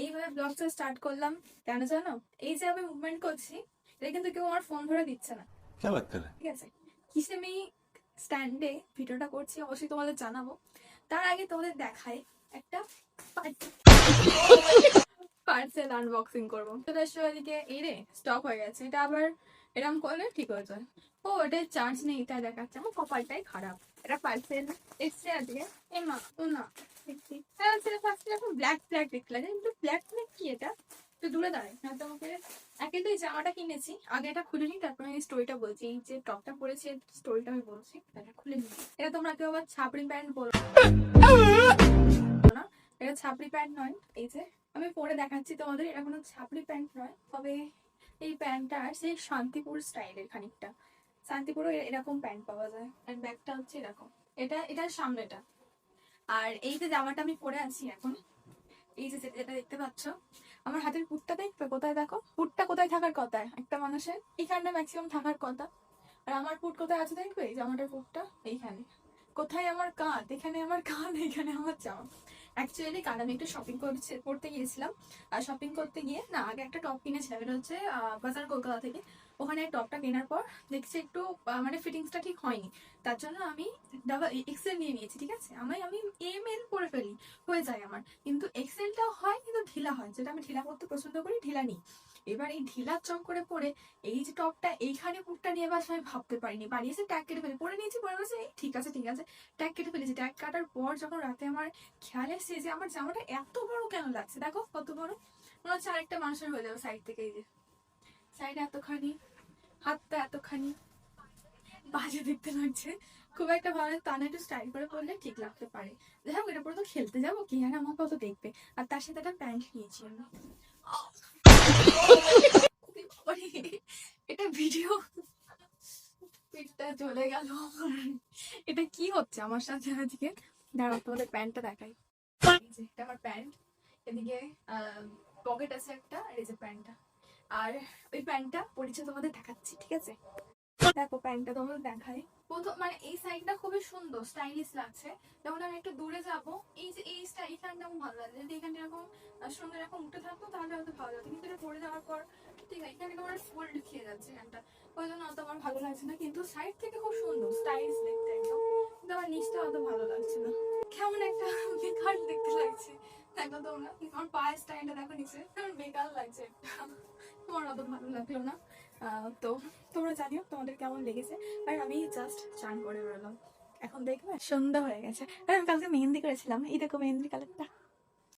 এইভাবে ব্লগটা স্টার্ট করলাম কেন জানো? এই যে আমি মুভমেন্ট করছি, এটা কিন্তু কেউ আমার ফোন ধরে দিচ্ছে না, ঠিক আছে? কিসে আমি স্ট্যান্ডে ভিডিওটা করছি অবশ্যই তোমাদের জানাবো। তার আগে তোমাদের দেখাই একটা পার্সেল আনবক্সিং করবো। চলে এসো এদিকে। এই রে, স্টপ হয়ে গেছে। এটা আবার এরকম করলে ঠিক হয়ে যায়। ও, এটা চার্জ নেই, এটা দেখাচ্ছে। আমার কপালটাই খারাপ। এটা পার্সেল এসছে আজকে। এ মা তো না, দেখছি ব্ল্যাক ব্ল্যাক দেখতে লাগে, কিন্তু ব্ল্যাক ব্ল্যাক কি এটা? একটু দূরে দাঁড়ায় না তোমাকে। একে তো এই জামাটা কিনেছি, আগে এটা খুলে নিই, তারপরে এই স্টোরিটা বলছি। এই যে টপটা পরেছি, স্টোরিটা আমি বলছি। এটা খুলে নিই। এটা তোমরা কেউ আবার ছাপড়ি প্যান্ট বলো না, এটা ছাপড়ি প্যান্ট নয়। এই যে আমি পরে দেখাচ্ছি তোমাদের, এটা কোনো ছাপড়ি প্যান্ট নয়, তবে এই প্যান্টটা সেই শান্তিপুর স্টাইলের খানিকটা। শান্তিপুরও এরকম প্যান্ট পাওয়া যায়। আর ব্যাগটা হচ্ছে এরকম, এটার সামনেটা। আর এই যে জামাটা আমি পরে আছি এখন, এই যে যেটা দেখতে পাচ্ছ, আমার হাতের পুটটা দেখবে কোথায়? দেখো, পুটটা কোথায় থাকার কথা একটা মানুষের? এইখানটা ম্যাক্সিমাম থাকার কথা। আর আমার পুট কোথায় আছে দেখবে? এই জামাটার পুটটা এইখানে। কোথায় আমার কাঁধ? এখানে আমার কাঁধ, এখানে আমার জামা। অ্যাকচুয়ালি কাল আমি একটু শপিং করতে গিয়েছিলাম। আর শপিং করতে গিয়ে না, আগে একটা টপ কিনেছিলাম, এটা হচ্ছে বাজার কলকাতা থেকে। ওখানে টপটা কেনার পর দেখছি একটু মানে ফিটিংসটা ঠিক হয়নি। তার জন্য আমি ডাবল এক্সেল নিয়ে নিয়েছি, ঠিক আছে? আমি এম এল পরে ফেলি, হয়ে যায় আমার। কিন্তু এক্সেলটাও হয়, কিন্তু ঢিলা হয়, যেটা আমি ঢিলা করতে পছন্দ করি, ঢিলা নিই। এবার এই ঢিলার চম করে পরে এই যে টপটা এইখানে পুটটা নিয়ে বাস আমি ভাবতে পারিনি, বানিয়েছে ট্যাগ কেটে ফেলে পরে নিয়েছি, পরে বলছে ঠিক আছে ঠিক আছে। ট্যাগ কেটে ফেলেছি। ট্যাগ কাটার পর যখন রাতে আমার খেয়াল এসছে যে আমার জামাটা এত বড় কেন লাগছে, দেখো কত বড়, মনে হচ্ছে আরেকটা মানুষের হয়ে যাবে সাইড থেকে। এই যে সাইডে এতখানি, হাতটা এতখানি, বাজে দেখতে লাগছে। খুব একটা ভালো তা না, একটু স্টাইল করে পরলে ঠিক লাগতে পারে। যাই হোক, এটা পরে তো খেলতে যাবো, কি আর আমার কত দেখবে। আর তার সাথে একটা প্যান্ট নিয়েছি আমি। এটা ভিডিও, পিঠটা চলে গেল। এটা কি হচ্ছে আমার সাথে আজকে? দাঁড়াও তোমাদের প্যান্টটা দেখাই। এই যে এটা আমার প্যান্ট, এদিকে পকেট আছে একটা, আর এই যে প্যান্টটা। আর ওই প্যান্টটা পরিচয় তোমাদের দেখাচ্ছি, ঠিক আছে? দেখো প্যান্টটা তোমাদের দেখাই। প্রথম মানে এই সাইডটা খুবই সুন্দর, স্টাইলিশ লাগছে। যখন আমি একটু দূরে যাবো, এই যে এই স্টাইলটা আমার ভালো লাগে। যদি এখানে এরকম সুন্দর এরকম উঠে থাকতো তাহলে হয়তো ভালো লাগতো, কিন্তু এটা পরে যাওয়ার পর ঠিক আছে, এখানে আমার ফোল্ড খেয়ে যাচ্ছে প্যান্টটা, ওই জন্য অত আমার ভালো লাগছে না। কিন্তু সাইড থেকে খুব সুন্দর স্টাইলিশ দেখতে একদম, কিন্তু আমার নিচটা অত ভালো লাগছে না। কেমন একটা বেকার দেখতে লাগছে। দেখো তোমরা, আমার পায়ের স্টাইলটা দেখো নিচে, আমার বেকার লাগছে একটা। আমার অত ভালো লাগলো না। তো তোমরা জানিও তোমাদের কেমন লেগেছে। আর আমি জাস্ট চান করে বেরোলাম, এখন দেখবে সন্ধ্যা হয়ে গেছে। আর আমি কালকে মেহেন্দি করেছিলাম, এই দেখো মেহেন্দির কালারটা।